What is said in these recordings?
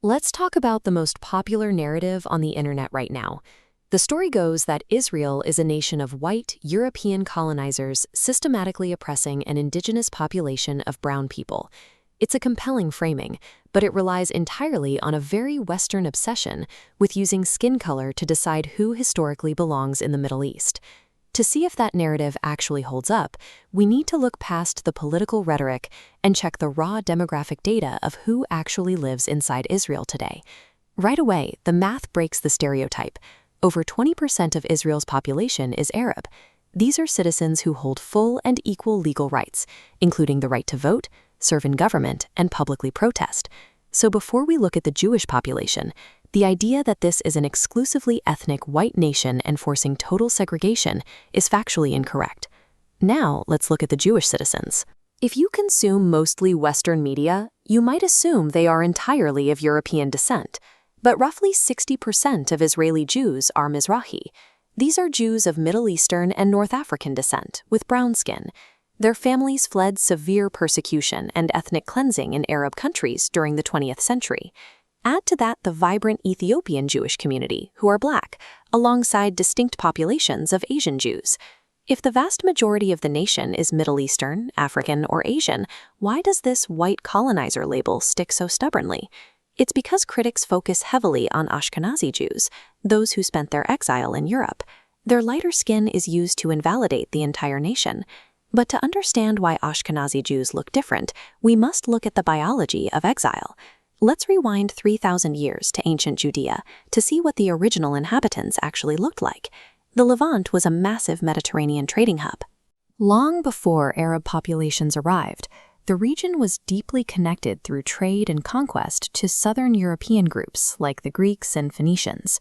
Let's talk about the most popular narrative on the internet right now. The story goes that Israel is a nation of white, European colonizers systematically oppressing an indigenous population of brown people. It's a compelling framing, but it relies entirely on a very Western obsession with using skin color to decide who historically belongs in the Middle East. To see if that narrative actually holds up, we need to look past the political rhetoric and check the raw demographic data of who actually lives inside Israel today. Right away, the math breaks the stereotype. Over 20% of Israel's population is Arab. These are citizens who hold full and equal legal rights, including the right to vote, serve in government, and publicly protest. So before we look at the Jewish population, the idea that this is an exclusively ethnic white nation enforcing total segregation is factually incorrect. Now, let's look at the Jewish citizens. If you consume mostly Western media, you might assume they are entirely of European descent. But roughly 60% of Israeli Jews are Mizrahi. These are Jews of Middle Eastern and North African descent, with brown skin. Their families fled severe persecution and ethnic cleansing in Arab countries during the 20th century. Add to that the vibrant Ethiopian Jewish community, who are black, alongside distinct populations of Asian Jews. If the vast majority of the nation is Middle Eastern, African, or Asian, why does this white colonizer label stick so stubbornly? It's because critics focus heavily on Ashkenazi Jews, those who spent their exile in Europe. Their lighter skin is used to invalidate the entire nation. But to understand why Ashkenazi Jews look different, we must look at the biology of exile. Let's rewind 3,000 years to ancient Judea to see what the original inhabitants actually looked like. The Levant was a massive Mediterranean trading hub. Long before Arab populations arrived, the region was deeply connected through trade and conquest to southern European groups like the Greeks and Phoenicians.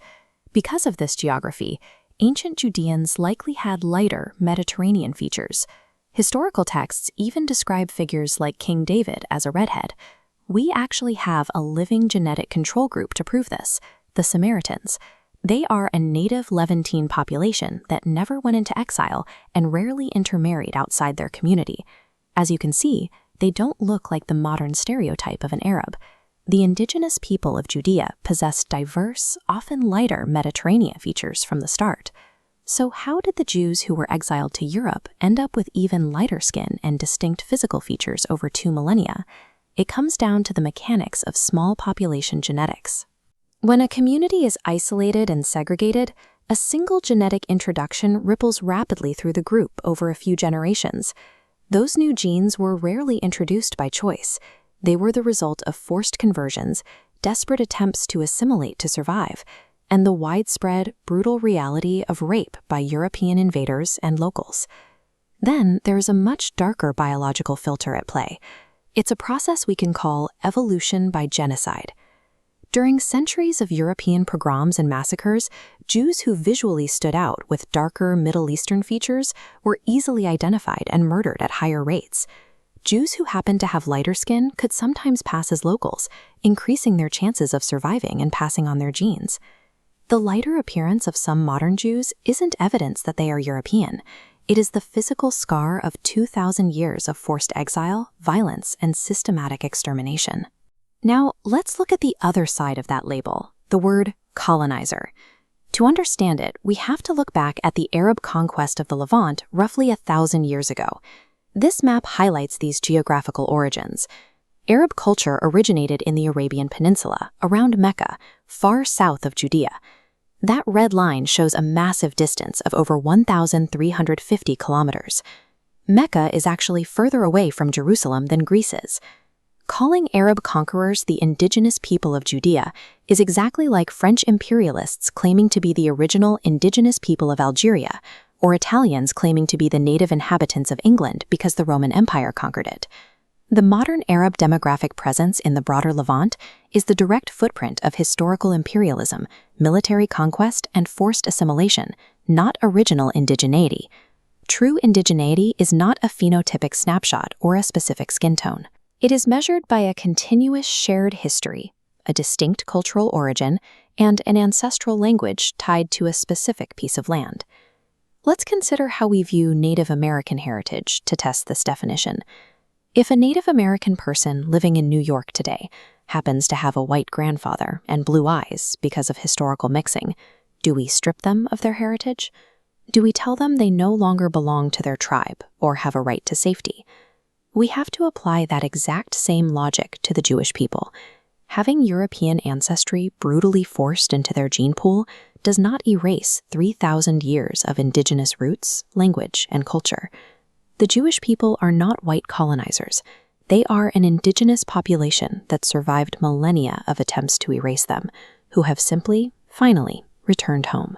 Because of this geography, ancient Judeans likely had lighter Mediterranean features. Historical texts even describe figures like King David as a redhead. We actually have a living genetic control group to prove this, the Samaritans. They are a native Levantine population that never went into exile and rarely intermarried outside their community. As you can see, they don't look like the modern stereotype of an Arab. The indigenous people of Judea possessed diverse, often lighter Mediterranean features from the start. So how did the Jews who were exiled to Europe end up with even lighter skin and distinct physical features over 2 millennia? It comes down to the mechanics of small population genetics. When a community is isolated and segregated, a single genetic introduction ripples rapidly through the group over a few generations. Those new genes were rarely introduced by choice. They were the result of forced conversions, desperate attempts to assimilate to survive, and the widespread, brutal reality of rape by European invaders and locals. Then there's a much darker biological filter at play. It's a process we can call evolution by genocide. During centuries of European pogroms and massacres, Jews who visually stood out with darker Middle Eastern features were easily identified and murdered at higher rates. Jews who happened to have lighter skin could sometimes pass as locals, increasing their chances of surviving and passing on their genes. The lighter appearance of some modern Jews isn't evidence that they are European. It is the physical scar of 2,000 years of forced exile, violence, and systematic extermination. Now, let's look at the other side of that label, the word colonizer. To understand it, we have to look back at the Arab conquest of the Levant roughly 1,000 years ago. This map highlights these geographical origins. Arab culture originated in the Arabian Peninsula, around Mecca, far south of Judea. That red line shows a massive distance of over 1,350 kilometers. Mecca is actually further away from Jerusalem than Greece is. Calling Arab conquerors the indigenous people of Judea is exactly like French imperialists claiming to be the original indigenous people of Algeria, or Italians claiming to be the native inhabitants of England because the Roman Empire conquered it. The modern Arab demographic presence in the broader Levant is the direct footprint of historical imperialism, military conquest, and forced assimilation, not original indigeneity. True indigeneity is not a phenotypic snapshot or a specific skin tone. It is measured by a continuous shared history, a distinct cultural origin, and an ancestral language tied to a specific piece of land. Let's consider how we view Native American heritage to test this definition. If a Native American person living in New York today happens to have a white grandfather and blue eyes because of historical mixing, do we strip them of their heritage? Do we tell them they no longer belong to their tribe or have a right to safety? We have to apply that exact same logic to the Jewish people. Having European ancestry brutally forced into their gene pool does not erase 3,000 years of indigenous roots, language, and culture. The Jewish people are not white colonizers. They are an indigenous population that survived millennia of attempts to erase them, who have simply, finally, returned home.